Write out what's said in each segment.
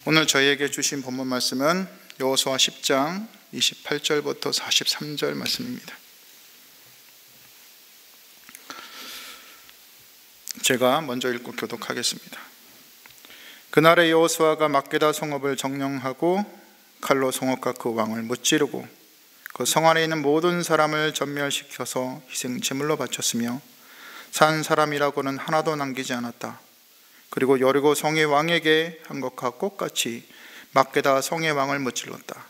오늘 저희에게 주신 본문 말씀은 여호수아 10장 28절부터 43절 말씀입니다. 제가 먼저 읽고 교독하겠습니다. 그날에 여호수아가 막게다 성읍을 정령하고 칼로 성읍과 그 왕을 무찌르고 그 성 안에 있는 모든 사람을 전멸시켜서 희생 제물로 바쳤으며 산 사람이라고는 하나도 남기지 않았다. 그리고 여리고 성의 왕에게 한 것과 똑같이 막게다 성의 왕을 무찔렀다.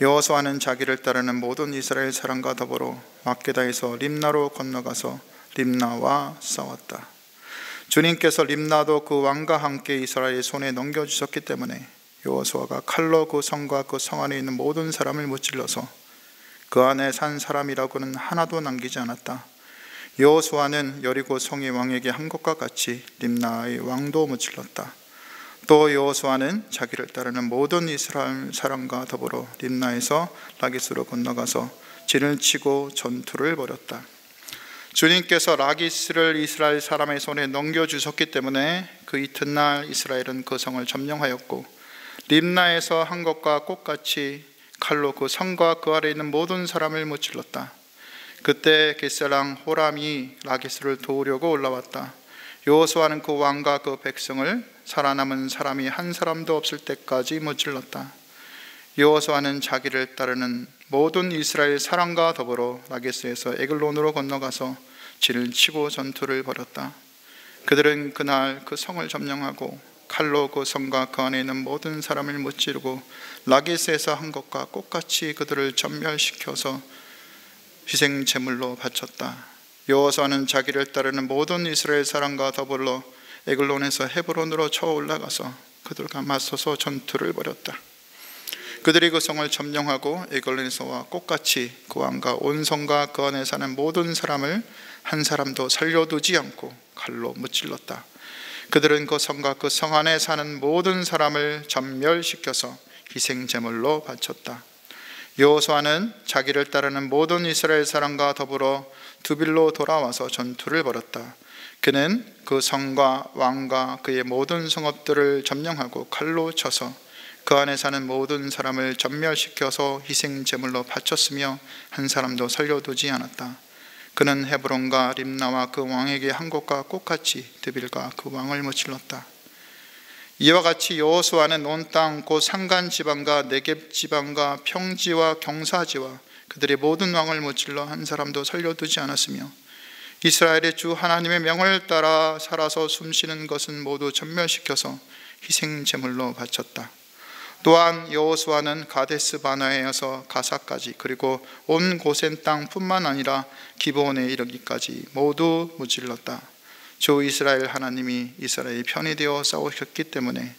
여호수아는 자기를 따르는 모든 이스라엘 사람과 더불어 막게다에서 림나로 건너가서 림나와 싸웠다. 주님께서 림나도 그 왕과 함께 이스라엘의 손에 넘겨주셨기 때문에 여호수아가 칼로 그 성과 그 성 안에 있는 모든 사람을 무찔러서 그 안에 산 사람이라고는 하나도 남기지 않았다. 여호수아는 여리고 성의 왕에게 한 것과 같이 림나의 왕도 무찔렀다. 또 여호수아는 자기를 따르는 모든 이스라엘 사람과 더불어 림나에서 라기스로 건너가서 진을 치고 전투를 벌였다. 주님께서 라기스를 이스라엘 사람의 손에 넘겨주셨기 때문에 그 이튿날 이스라엘은 그 성을 점령하였고 림나에서 한 것과 똑같이 칼로 그 성과 그 아래 있는 모든 사람을 무찔렀다. 그때 겟세랑 호람이 라기스를 도우려고 올라왔다. 여호수아는 그 왕과 그 백성을 살아남은 사람이 한 사람도 없을 때까지 무찔렀다. 여호수아는 자기를 따르는 모든 이스라엘 사람과 더불어 라기스에서 에글론으로 건너가서 진을 치고 전투를 벌였다. 그들은 그날 그 성을 점령하고 칼로 그 성과 그 안에 있는 모든 사람을 무찌르고 라기스에서 한 것과 똑같이 그들을 전멸시켜서 희생 제물로 바쳤다. 여호수아는 자기를 따르는 모든 이스라엘 사람과 더불어 에글론에서 헤브론으로 쳐 올라가서 그들과 맞서서 전투를 벌였다. 그들이 그 성을 점령하고 에글론에서와 똑같이 그 왕과 온 성과 그 안에 사는 모든 사람을 한 사람도 살려두지 않고 칼로 무찔렀다. 그들은 그 성과 그 성 안에 사는 모든 사람을 전멸시켜서 희생 제물로 바쳤다. 여호수아는 자기를 따르는 모든 이스라엘 사람과 더불어 두빌로 돌아와서 전투를 벌였다. 그는 그 성과 왕과 그의 모든 성읍들을 점령하고 칼로 쳐서 그 안에 사는 모든 사람을 전멸시켜서 희생 제물로 바쳤으며 한 사람도 살려두지 않았다. 그는 헤브론과 림나와 그 왕에게 한 것과 똑같이 드빌과 그 왕을 무찔렀다. 이와 같이 여호수아는 온 땅 곧 산간 지방과 네겝 지방과 평지와 경사지와 그들의 모든 왕을 무찔러 한 사람도 살려두지 않았으며 이스라엘의 주 하나님의 명을 따라 살아서 숨쉬는 것은 모두 전멸시켜서 희생 제물로 바쳤다. 또한 여호수아는 가데스 바네아에서 가사까지 그리고 온 고센 땅뿐만 아니라 기브온에 이르기까지 모두 무찔렀다. 주 이스라엘 하나님이 이스라엘의 편이 되어 싸우셨기 때문에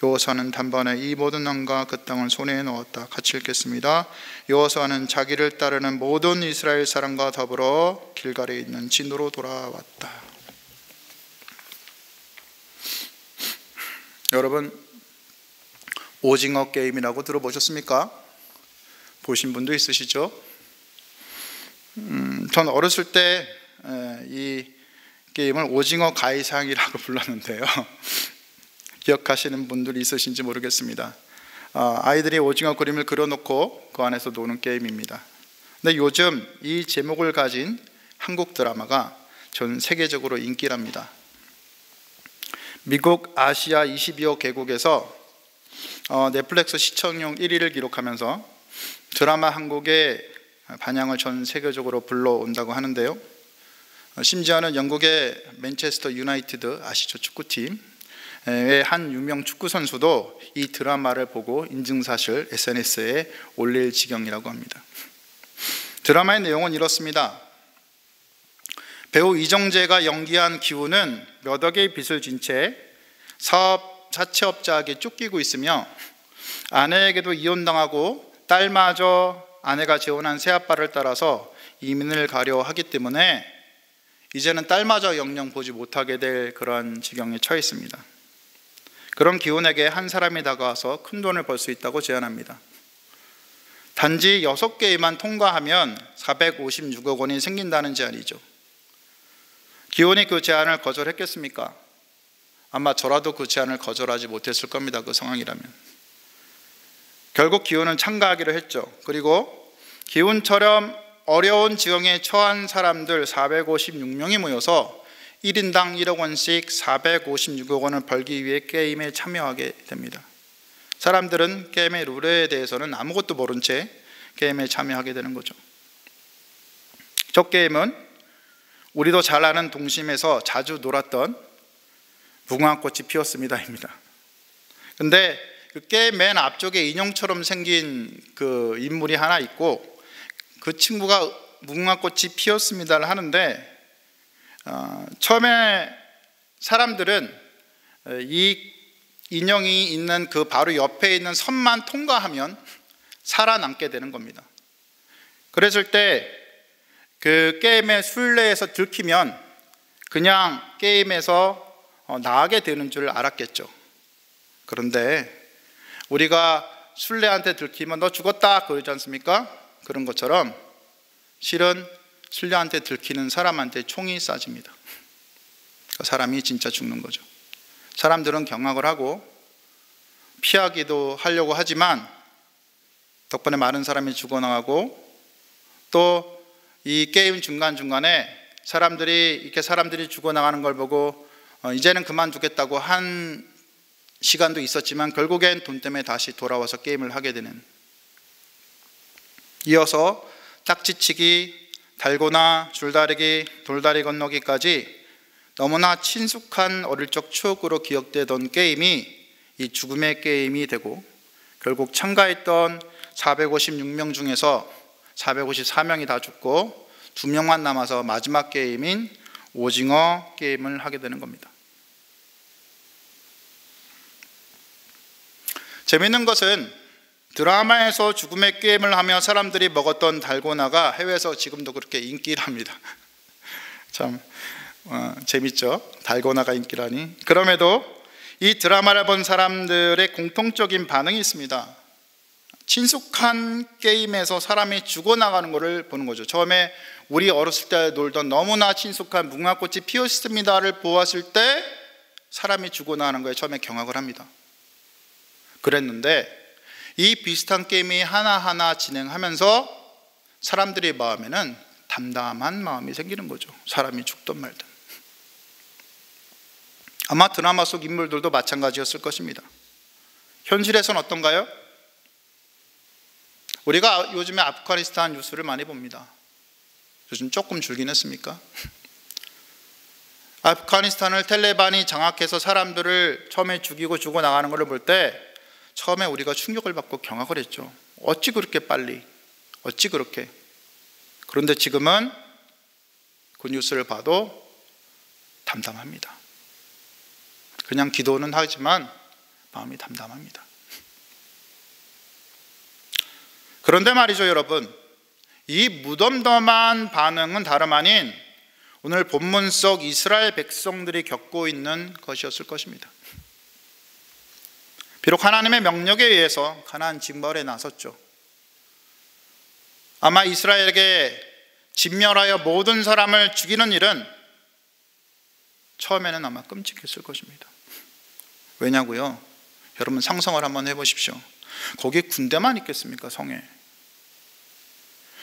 여호수아는 단번에 이 모든 왕과 그 땅을 손에 넣었다. 같이 읽겠습니다. 여호수아는 자기를 따르는 모든 이스라엘 사람과 더불어 길갈에 있는 진으로 돌아왔다. 여러분, 오징어 게임이라고 들어보셨습니까? 보신 분도 있으시죠? 전 어렸을 때 이 게임을 오징어 가이상이라고 불렀는데요. 기억하시는 분들이 있으신지 모르겠습니다. 아이들이 오징어 그림을 그려놓고 그 안에서 노는 게임입니다. 근데 요즘 이 제목을 가진 한국 드라마가 전 세계적으로 인기랍니다. 미국 아시아 22억 개국에서 넷플릭스 시청률 1위를 기록하면서 드라마 한 곡의 반향을 전 세계적으로 불러온다고 하는데요. 심지어는 영국의 맨체스터 유나이티드 아시죠? 축구팀의 한 유명 축구 선수도 이 드라마를 보고 인증사실 SNS에 올릴 지경이라고 합니다. 드라마의 내용은 이렇습니다. 배우 이정재가 연기한 기훈은 몇 억의 빚을 진 채 자체업자에게 쫓기고 있으며 아내에게도 이혼당하고 딸마저 아내가 재혼한 새아빠를 따라서 이민을 가려 하기 때문에 이제는 딸마저 영영 보지 못하게 될 그런 지경에 처해 있습니다. 그런 기훈에게 한 사람이 다가와서 큰 돈을 벌 수 있다고 제안합니다. 단지 6개만 통과하면 456억 원이 생긴다는 제안이죠. 기훈이 그 제안을 거절했겠습니까? 아마 저라도 그 제안을 거절하지 못했을 겁니다. 그 상황이라면. 결국 기훈은 참가하기로 했죠. 그리고 기훈처럼 어려운 지경에 처한 사람들 456명이 모여서 1인당 1억 원씩 456억 원을 벌기 위해 게임에 참여하게 됩니다. 사람들은 게임의 룰에 대해서는 아무것도 모른 채 게임에 참여하게 되는 거죠. 저 게임은 우리도 잘 아는 동심에서 자주 놀았던 무궁화꽃이 피었습니다입니다. 근데 그 게임 맨 앞쪽에 인형처럼 생긴 그 인물이 하나 있고, 그 친구가 무궁화꽃이 피었습니다를 하는데, 처음에 사람들은 이 인형이 있는 그 바로 옆에 있는 선만 통과하면 살아남게 되는 겁니다. 그랬을 때 그 게임의 술래에서 들키면 그냥 게임에서 나가게 되는 줄 알았겠죠. 그런데 우리가 술래한테 들키면 너 죽었다 그러지 않습니까? 그런 것처럼 실은 술래한테 들키는 사람한테 총이 쏴집니다. 그 사람이 진짜 죽는 거죠. 사람들은 경악을 하고 피하기도 하려고 하지만 덕분에 많은 사람이 죽어나가고, 또 이 게임 중간중간에 사람들이 죽어나가는 걸 보고 이제는 그만두겠다고 한 시간도 있었지만 결국엔 돈 때문에 다시 돌아와서 게임을 하게 되는, 이어서 딱지치기, 달고나, 줄다리기, 돌다리 건너기까지 너무나 친숙한 어릴 적 추억으로 기억되던 게임이 이 죽음의 게임이 되고, 결국 참가했던 456명 중에서 454명이 다 죽고 2명만 남아서 마지막 게임인 오징어 게임을 하게 되는 겁니다. 재밌는 것은 드라마에서 죽음의 게임을 하며 사람들이 먹었던 달고나가 해외에서 지금도 그렇게 인기랍니다. 참 재밌죠? 달고나가 인기라니. 그럼에도 이 드라마를 본 사람들의 공통적인 반응이 있습니다. 친숙한 게임에서 사람이 죽어나가는 것을 보는 거죠. 처음에 우리 어렸을 때 놀던 너무나 친숙한 무궁화꽃이 피었습니다를 보았을 때 사람이 죽어나가는 거에 처음에 경악을 합니다. 그랬는데 이 비슷한 게임이 하나하나 진행하면서 사람들의 마음에는 담담한 마음이 생기는 거죠. 사람이 죽든 말든. 아마 드라마 속 인물들도 마찬가지였을 것입니다. 현실에서는 어떤가요? 우리가 요즘에 아프가니스탄 뉴스를 많이 봅니다. 요즘 조금 줄긴 했습니까? 아프가니스탄을 텔레반이 장악해서 사람들을 처음에 죽이고 죽어나가는 것을 볼 때 처음에 우리가 충격을 받고 경악을 했죠. 어찌 그렇게 빨리, 어찌 그렇게. 그런데 지금은 그 뉴스를 봐도 담담합니다. 그냥 기도는 하지만 마음이 담담합니다. 그런데 말이죠, 여러분, 이 무덤덤한 반응은 다름 아닌 오늘 본문 속 이스라엘 백성들이 겪고 있는 것이었을 것입니다. 비록 하나님의 명령에 의해서 가나안 진벌에 나섰죠. 아마 이스라엘에게 진멸하여 모든 사람을 죽이는 일은 처음에는 아마 끔찍했을 것입니다. 왜냐고요? 여러분 상상을 한번 해보십시오. 거기 군대만 있겠습니까?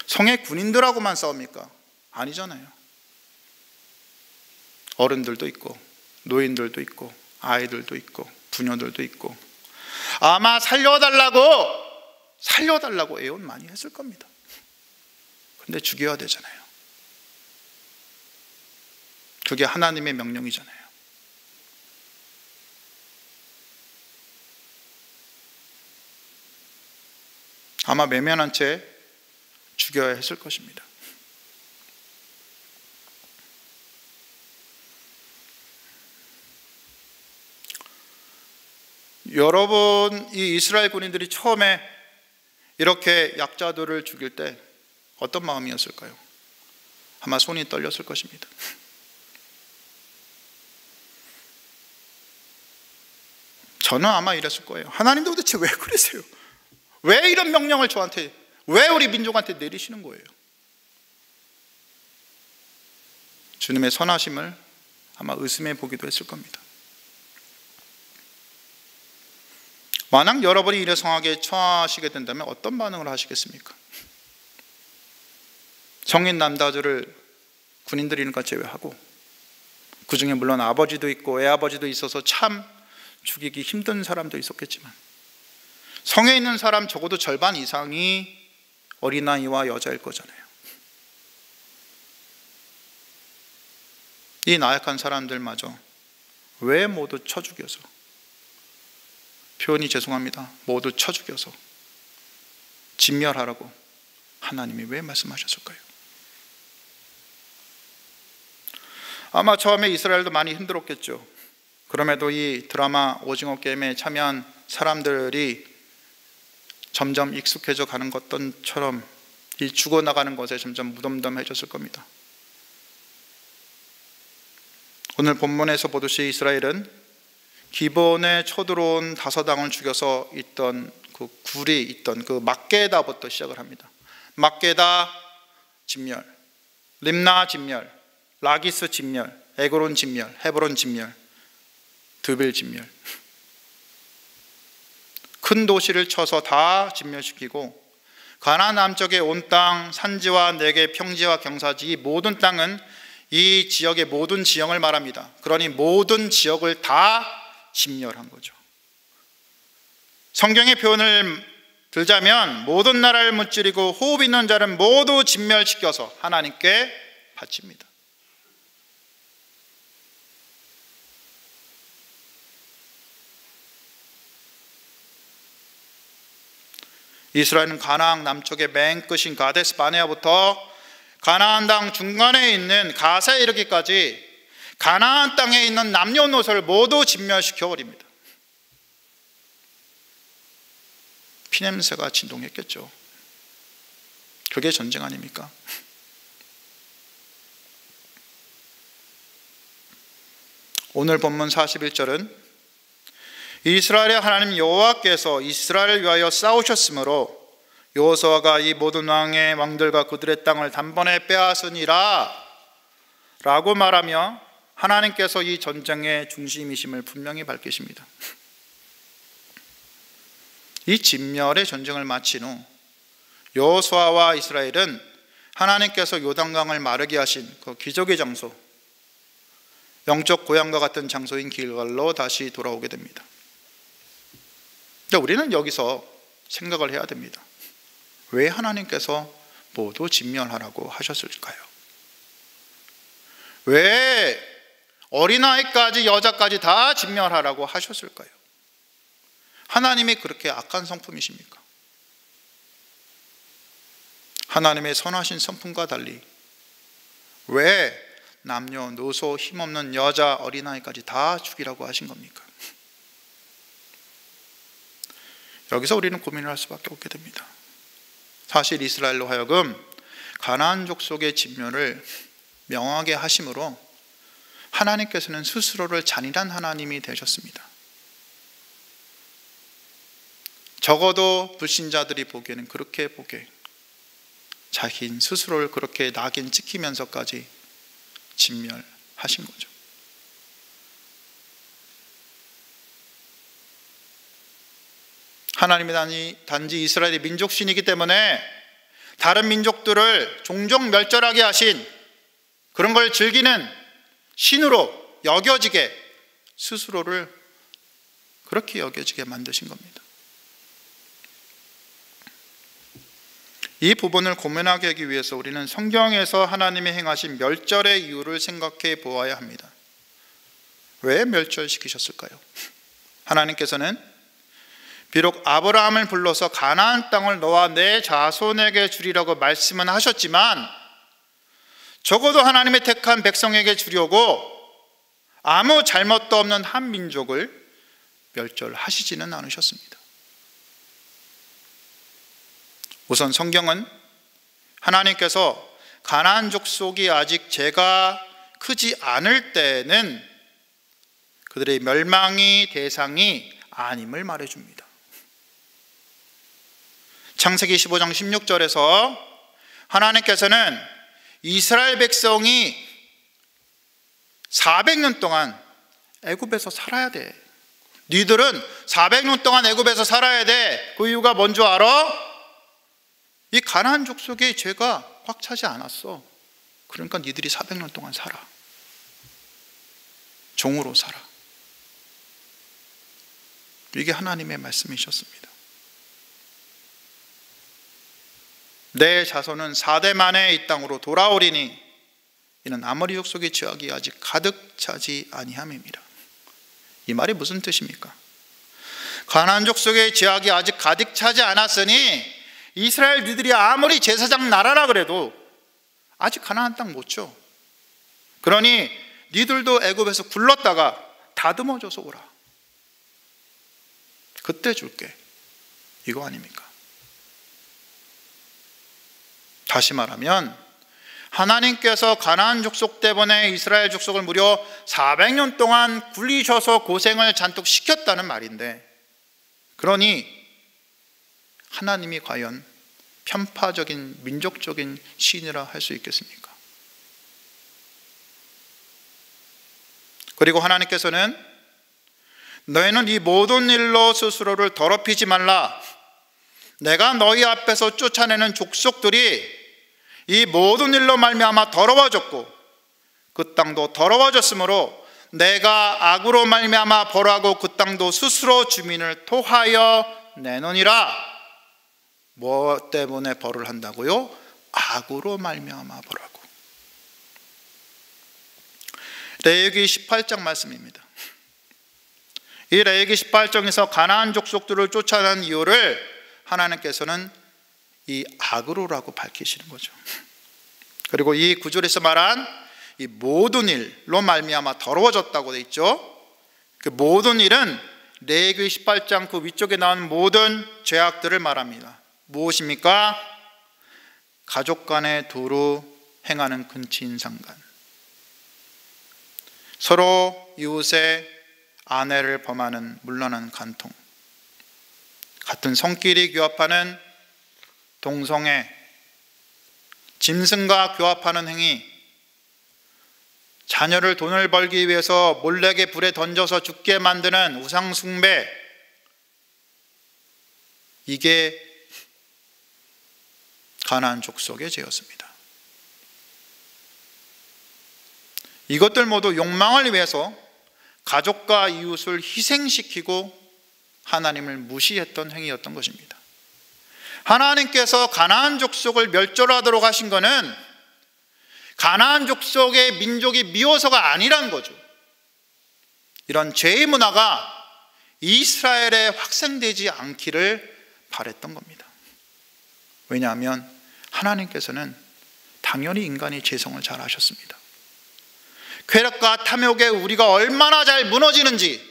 성에 군인들하고만 싸웁니까? 아니잖아요. 어른들도 있고 노인들도 있고 아이들도 있고 부녀들도 있고, 아마 살려달라고 애원 많이 했을 겁니다. 근데 죽여야 되잖아요. 그게 하나님의 명령이잖아요. 아마 외면한 채 죽여야 했을 것입니다. 여러분, 이 이스라엘 군인들이 처음에 이렇게 약자들을 죽일 때 어떤 마음이었을까요? 아마 손이 떨렸을 것입니다. 저는 아마 이랬을 거예요. 하나님도 도대체 왜 그러세요? 왜 이런 명령을 저한테, 왜 우리 민족한테 내리시는 거예요? 주님의 선하심을 아마 의심해 보기도 했을 겁니다. 만약 여러분이 이래 상황에 처하시게 된다면 어떤 반응을 하시겠습니까? 성인 남자들을 군인들이니까 제외하고, 그 중에 물론 아버지도 있고 애아버지도 있어서 참 죽이기 힘든 사람도 있었겠지만, 성에 있는 사람 적어도 절반 이상이 어린아이와 여자일 거잖아요. 이 나약한 사람들마저 왜 모두 쳐 죽여서, 표현이 죄송합니다, 모두 쳐 죽여서 진멸하라고 하나님이 왜 말씀하셨을까요? 아마 처음에 이스라엘도 많이 힘들었겠죠. 그럼에도 이 드라마 오징어 게임에 참여한 사람들이 점점 익숙해져 가는 것처럼 이 죽어나가는 것에 점점 무덤덤해졌을 겁니다. 오늘 본문에서 보듯이 이스라엘은 기본에 쳐들어온 다섯왕을 죽여서 있던 그 굴이 있던 그 막게다부터 시작을 합니다. 막게다 진멸, 림나 진멸, 라기스 진멸, 에그론 진멸, 헤브론 진멸, 드빌 진멸. 큰 도시를 쳐서 다 진멸시키고, 가나안 남쪽의 온 땅, 산지와 네겝, 평지와 경사지, 이 모든 땅은 이 지역의 모든 지형을 말합니다. 그러니 모든 지역을 다 진멸한 거죠. 성경의 표현을 들자면 모든 나라를 무찌르고 호흡 있는 자를 모두 진멸시켜서 하나님께 바칩니다. 이스라엘은 가나안 남쪽의 맨 끝인 가데스 바네아부터 가나안 땅 중간에 있는 가사에 이르기까지 가나안 땅에 있는 남녀노소를 모두 진멸시켜 버립니다. 피냄새가 진동했겠죠. 그게 전쟁 아닙니까? 오늘 본문 41절은 이스라엘의 하나님 여호와께서 이스라엘을 위하여 싸우셨으므로 여호수아가 이 모든 왕들과 그들의 땅을 단번에 빼앗으니라 라고 말하며 하나님께서 이 전쟁의 중심이심을 분명히 밝히십니다. 이 진멸의 전쟁을 마친 후 여호수아와 이스라엘은 하나님께서 요단강을 마르게 하신 그 기적의 장소, 영적 고향과 같은 장소인 길갈로 다시 돌아오게 됩니다. 우리는 여기서 생각을 해야 됩니다. 왜 하나님께서 모두 진멸하라고 하셨을까요? 왜 어린아이까지 여자까지 다 진멸하라고 하셨을까요? 하나님이 그렇게 악한 성품이십니까? 하나님의 선하신 성품과 달리 왜 남녀노소 힘없는 여자 어린아이까지 다 죽이라고 하신 겁니까? 여기서 우리는 고민을 할 수밖에 없게 됩니다. 사실 이스라엘로 하여금 가나안 족속의 진멸을 명하게 하심으로 하나님께서는 스스로를 잔인한 하나님이 되셨습니다. 적어도 불신자들이 보기에는 그렇게 보게, 자신 스스로를 그렇게 낙인 찍히면서까지 진멸하신 거죠. 하나님이 단지 이스라엘의 민족신이기 때문에 다른 민족들을 종종 멸절하게 하신, 그런 걸 즐기는 신으로 여겨지게, 스스로를 그렇게 여겨지게 만드신 겁니다. 이 부분을 고민하게 하기 위해서 우리는 성경에서 하나님이 행하신 멸절의 이유를 생각해 보아야 합니다. 왜 멸절시키셨을까요? 하나님께서는 비록 아브라함을 불러서 가나안 땅을 너와 내 자손에게 주리라고 말씀은 하셨지만, 적어도 하나님의 택한 백성에게 주려고 아무 잘못도 없는 한 민족을 멸절하시지는 않으셨습니다. 우선 성경은 하나님께서 가나안 족속이 아직 죄가 크지 않을 때는 그들의 멸망이 대상이 아님을 말해줍니다. 창세기 15장 16절에서 하나님께서는 이스라엘 백성이 400년 동안 애굽에서 살아야 돼, 니들은 400년 동안 애굽에서 살아야 돼. 그 이유가 뭔 줄 알아? 이 가나안 족속의 죄가 꽉 차지 않았어. 그러니까 니들이 400년 동안 살아. 종으로 살아. 이게 하나님의 말씀이셨습니다. 내 자손은 4대 만에 이 땅으로 돌아오리니 이는 아모리 족속의 죄악이 아직 가득 차지 아니함입니다. 이 말이 무슨 뜻입니까? 가나안 족속의 죄악이 아직 가득 차지 않았으니 이스라엘 니들이 아무리 제사장 나라라 그래도 아직 가나안 땅 못 줘. 그러니 니들도 애굽에서 굴렀다가 다듬어져서 오라. 그때 줄게. 이거 아닙니까? 다시 말하면 하나님께서 가나안 족속 때문에 이스라엘 족속을 무려 400년 동안 굴리셔서 고생을 잔뜩 시켰다는 말인데, 그러니 하나님이 과연 편파적인 민족적인 시인이라 할 수 있겠습니까? 그리고 하나님께서는 너희는 이 모든 일로 스스로를 더럽히지 말라. 내가 너희 앞에서 쫓아내는 족속들이 이 모든 일로 말미암아 더러워졌고 그 땅도 더러워졌으므로 내가 악으로 말미암아 벌하고 그 땅도 스스로 주민을 토하여 내노니라. 뭐 때문에 벌을 한다고요? 악으로 말미암아 벌하고. 레위기 18장 말씀입니다. 이 레위기 18장에서 가나안 족속들을 쫓아낸 이유를 하나님께서는 이 악으로라고 밝히시는 거죠. 그리고 이 구절에서 말한 이 모든 일로 말미암아 더러워졌다고 되어 있죠. 그 모든 일은 레위기 18장 그 위쪽에 나온 모든 죄악들을 말합니다. 무엇입니까? 가족 간에 두루 행하는 근친상간, 서로 이웃의 아내를 범하는 문란한 간통, 같은 성끼리 교합하는 동성애, 짐승과 교합하는 행위, 자녀를 돈을 벌기 위해서 몰래게 불에 던져서 죽게 만드는 우상 숭배, 이게 가나안 족속의 죄였습니다. 이것들 모두 욕망을 위해서 가족과 이웃을 희생시키고 하나님을 무시했던 행위였던 것입니다. 하나님께서 가나안 족속을 멸절하도록 하신 것은 가나안 족속의 민족이 미워서가 아니란 거죠. 이런 죄의 문화가 이스라엘에 확산되지 않기를 바랬던 겁니다. 왜냐하면 하나님께서는 당연히 인간이 죄성을 잘 아셨습니다. 쾌락과 탐욕에 우리가 얼마나 잘 무너지는지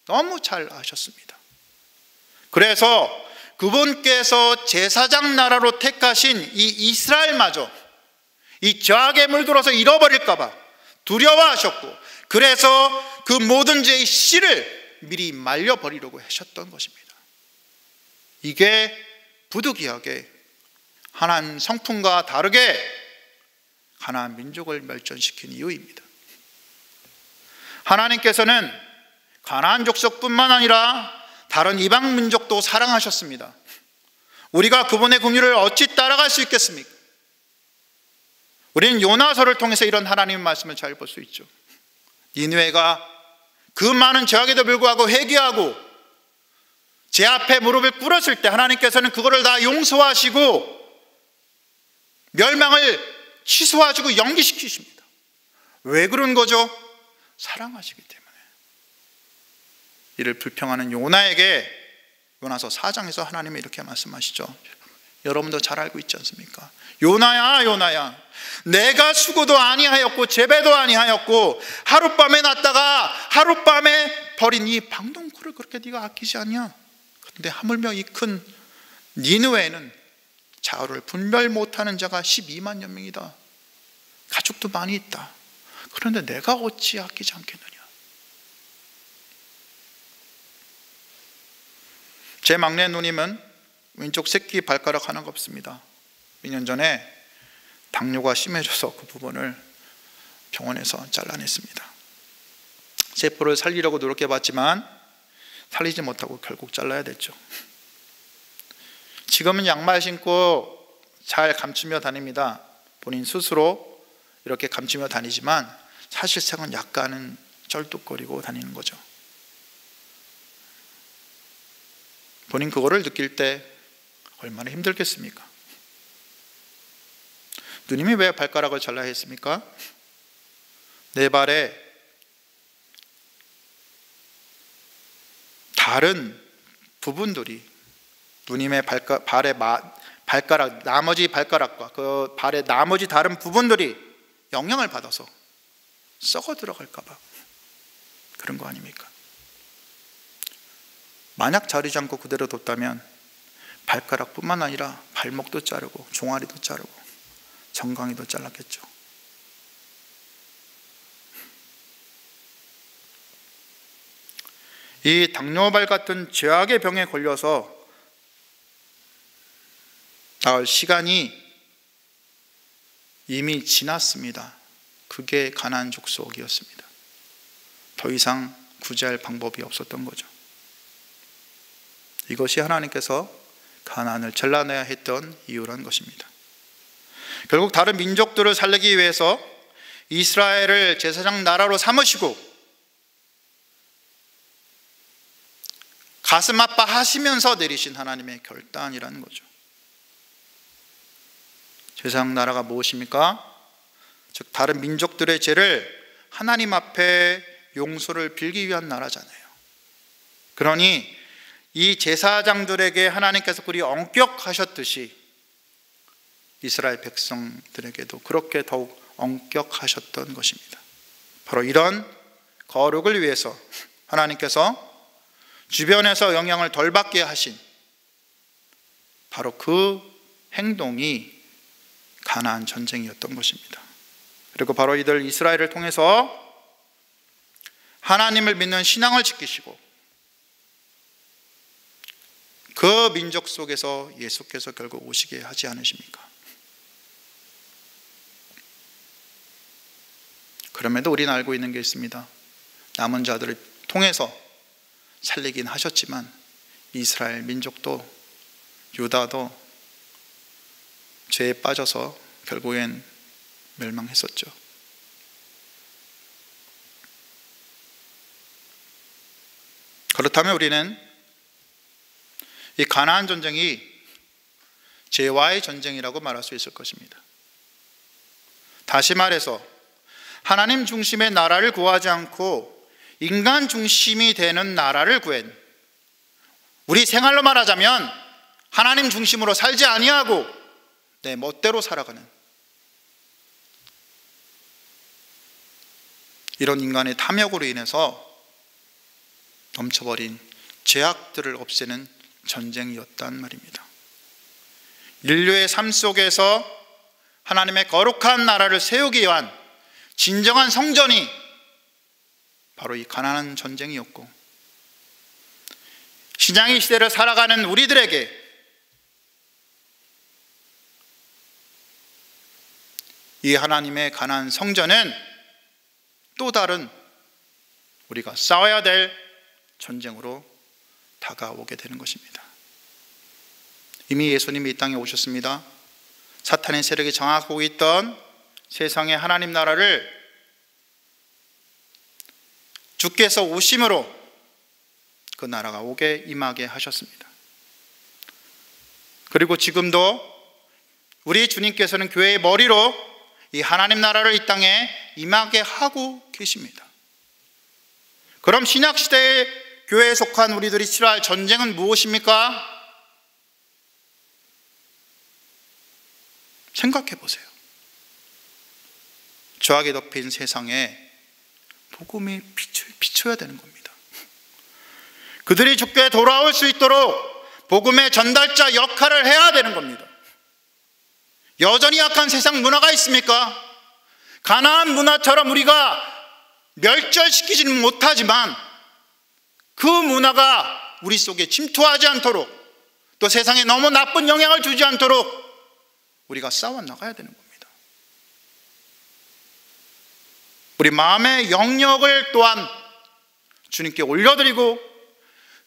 너무 잘 아셨습니다. 그래서 그분께서 제사장 나라로 택하신 이 이스라엘마저 이 죄악에 물들어서 잃어버릴까 봐 두려워하셨고, 그래서 그 모든 죄의 씨를 미리 말려버리려고 하셨던 것입니다. 이게 부득이하게 하나님 성품과 다르게 가나안 민족을 멸절시킨 이유입니다. 하나님께서는 가나안 족속뿐만 아니라 다른 이방 민족도 사랑하셨습니다. 우리가 그분의 긍휼을 어찌 따라갈 수 있겠습니까? 우리는 요나서를 통해서 이런 하나님의 말씀을 잘 볼 수 있죠. 니느웨가 그 많은 죄악에도 불구하고 회개하고 제 앞에 무릎을 꿇었을 때 하나님께서는 그거를 다 용서하시고 멸망을 취소하시고 연기시키십니다. 왜 그런 거죠? 사랑하시기 때문에. 이를 불평하는 요나에게 요나서 4장에서 하나님이 이렇게 말씀하시죠. 여러분도 잘 알고 있지 않습니까? 요나야, 요나야, 내가 수고도 아니하였고 재배도 아니하였고 하룻밤에 났다가 하룻밤에 버린 이 방동쿨을 그렇게 네가 아끼지 않냐? 그런데 하물며 이 큰 니느웨는 좌우를 분별 못하는 자가 12만여 명이다. 가족도 많이 있다. 그런데 내가 어찌 아끼지 않겠느냐? 제 막내 누님은 왼쪽 새끼 발가락 하나가 없습니다. 2년 전에 당뇨가 심해져서 그 부분을 병원에서 잘라냈습니다. 세포를 살리려고 노력해봤지만 살리지 못하고 결국 잘라야 됐죠. 지금은 양말 신고 잘 감추며 다닙니다. 본인 스스로 이렇게 감추며 다니지만 사실상은 약간은 쩔뚝거리고 다니는 거죠. 본인 그거를 느낄 때 얼마나 힘들겠습니까? 누님이 왜 발가락을 잘라야 했습니까? 내 발에 다른 부분들이 누님의 발가락, 나머지 발가락과 그 발의 나머지 다른 부분들이 영향을 받아서 썩어 들어갈까 봐 그런 거 아닙니까? 만약 자르지 않고 그대로 뒀다면 발가락뿐만 아니라 발목도 자르고 종아리도 자르고 정강이도 잘랐겠죠. 이 당뇨발 같은 죄악의 병에 걸려서 나을 시간이 이미 지났습니다. 그게 가나안 족속이었습니다. 더 이상 구제할 방법이 없었던 거죠. 이것이 하나님께서 가나안을 잘라내야 했던 이유란 것입니다. 결국 다른 민족들을 살리기 위해서 이스라엘을 제사장 나라로 삼으시고 가슴 아파하시면서 내리신 하나님의 결단이라는 거죠. 제사장 나라가 무엇입니까? 즉 다른 민족들의 죄를 하나님 앞에 용서를 빌기 위한 나라잖아요. 그러니 이 제사장들에게 하나님께서 그리 엄격하셨듯이 이스라엘 백성들에게도 그렇게 더욱 엄격하셨던 것입니다. 바로 이런 거룩을 위해서 하나님께서 주변에서 영향을 덜 받게 하신 바로 그 행동이 가나안 전쟁이었던 것입니다. 그리고 바로 이들 이스라엘을 통해서 하나님을 믿는 신앙을 지키시고 그 민족 속에서 예수께서 결국 오시게 하지 않으십니까? 그럼에도 우리는 알고 있는 게 있습니다. 남은 자들을 통해서 살리긴 하셨지만 이스라엘 민족도 유다도 죄에 빠져서 결국엔 멸망했었죠. 그렇다면 우리는 이 가나안 전쟁이 죄와의 전쟁이라고 말할 수 있을 것입니다. 다시 말해서 하나님 중심의 나라를 구하지 않고 인간 중심이 되는 나라를 구한, 우리 생활로 말하자면 하나님 중심으로 살지 아니하고 내 멋대로 살아가는 이런 인간의 탐욕으로 인해서 넘쳐버린 죄악들을 없애는 전쟁이었단 말입니다. 인류의 삶 속에서 하나님의 거룩한 나라를 세우기 위한 진정한 성전이 바로 이 가나안 전쟁이었고, 신앙의 시대를 살아가는 우리들에게 이 하나님의 가나안 성전은 또 다른 우리가 싸워야 될 전쟁으로 다가오게 되는 것입니다. 이미 예수님이 이 땅에 오셨습니다. 사탄의 세력이 장악하고 있던 세상의 하나님 나라를 주께서 오심으로 그 나라가 오게 임하게 하셨습니다. 그리고 지금도 우리 주님께서는 교회의 머리로 이 하나님 나라를 이 땅에 임하게 하고 계십니다. 그럼 신약시대의 교회에 속한 우리들이 치러야 할 전쟁은 무엇입니까? 생각해 보세요. 죄악에 덮인 세상에 복음이 비춰야 되는 겁니다. 그들이 주께 돌아올 수 있도록 복음의 전달자 역할을 해야 되는 겁니다. 여전히 약한 세상 문화가 있습니까? 가나안 문화처럼 우리가 멸절시키지는 못하지만 그 문화가 우리 속에 침투하지 않도록, 또 세상에 너무 나쁜 영향을 주지 않도록 우리가 싸워 나가야 되는 겁니다. 우리 마음의 영역을 또한 주님께 올려드리고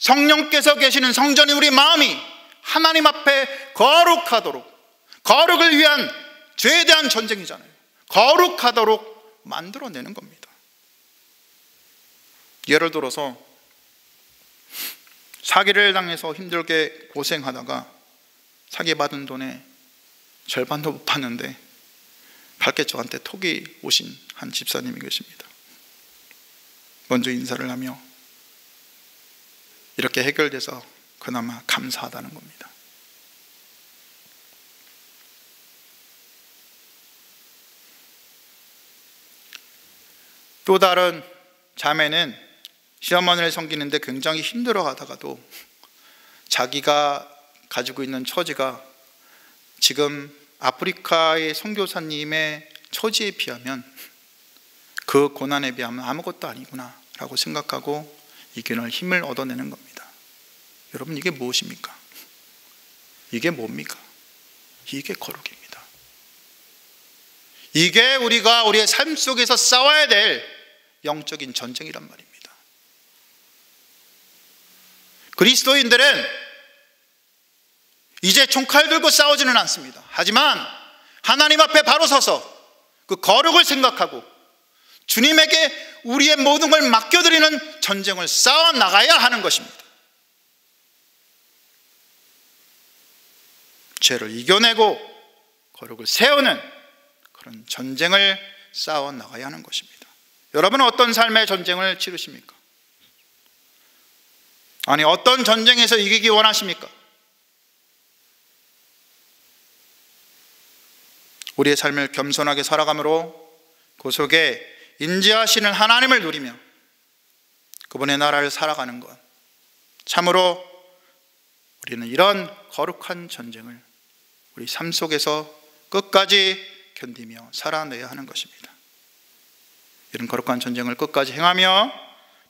성령께서 계시는 성전이 우리 마음이 하나님 앞에 거룩하도록, 거룩을 위한 죄에 대한 전쟁이잖아요. 거룩하도록 만들어내는 겁니다. 예를 들어서 사기를 당해서 힘들게 고생하다가 사기받은 돈의 절반도 못 받는데 밝게 저한테 톡이 오신 한 집사님이 계십니다. 먼저 인사를 하며 이렇게 해결돼서 그나마 감사하다는 겁니다. 또 다른 자매는 시어머니를 섬기는데 굉장히 힘들어 하다가도 자기가 가지고 있는 처지가 지금 아프리카의 선교사님의 처지에 비하면, 그 고난에 비하면 아무것도 아니구나 라고 생각하고 이겨낼 힘을 얻어내는 겁니다. 여러분, 이게 무엇입니까? 이게 뭡니까? 이게 거룩입니다. 이게 우리가 우리의 삶 속에서 싸워야 될 영적인 전쟁이란 말입니다. 그리스도인들은 이제 총칼 들고 싸우지는 않습니다. 하지만 하나님 앞에 바로 서서 그 거룩을 생각하고 주님에게 우리의 모든 걸 맡겨드리는 전쟁을 싸워 나가야 하는 것입니다. 죄를 이겨내고 거룩을 세우는 그런 전쟁을 싸워 나가야 하는 것입니다. 여러분은 어떤 삶의 전쟁을 치르십니까? 아니, 어떤 전쟁에서 이기기 원하십니까? 우리의 삶을 겸손하게 살아감으로 그 속에 인지하시는 하나님을 누리며 그분의 나라를 살아가는 것, 참으로 우리는 이런 거룩한 전쟁을 우리 삶 속에서 끝까지 견디며 살아내야 하는 것입니다. 이런 거룩한 전쟁을 끝까지 행하며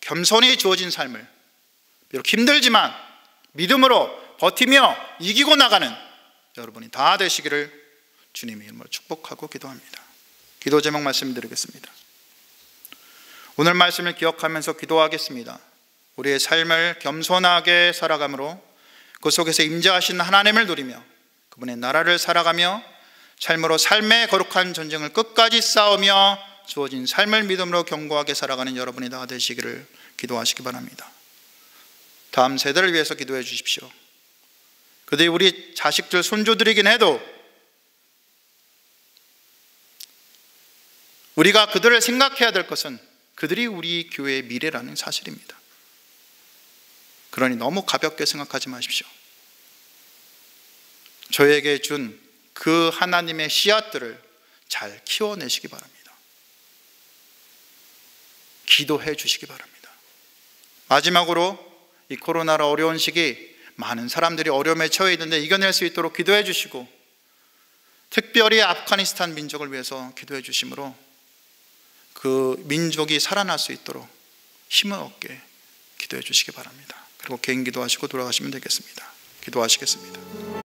겸손히 주어진 삶을 비록 힘들지만 믿음으로 버티며 이기고 나가는 여러분이 다 되시기를 주님의 이름으로 축복하고 기도합니다. 기도 제목 말씀드리겠습니다. 오늘 말씀을 기억하면서 기도하겠습니다. 우리의 삶을 겸손하게 살아감으로 그 속에서 임재하신 하나님을 누리며 그분의 나라를 살아가며 삶으로 삶의 거룩한 전쟁을 끝까지 싸우며 주어진 삶을 믿음으로 견고하게 살아가는 여러분이 다 되시기를 기도하시기 바랍니다. 다음 세대를 위해서 기도해 주십시오. 그들이 우리 자식들, 손주들이긴 해도 우리가 그들을 생각해야 될 것은 그들이 우리 교회의 미래라는 사실입니다. 그러니 너무 가볍게 생각하지 마십시오. 저에게 준 그 하나님의 씨앗들을 잘 키워내시기 바랍니다. 기도해 주시기 바랍니다. 마지막으로 이 코로나로 어려운 시기 많은 사람들이 어려움에 처해 있는데 이겨낼 수 있도록 기도해 주시고, 특별히 아프가니스탄 민족을 위해서 기도해 주심으로 그 민족이 살아날 수 있도록 힘을 얻게 기도해 주시기 바랍니다. 그리고 개인 기도하시고 돌아가시면 되겠습니다. 기도하시겠습니다.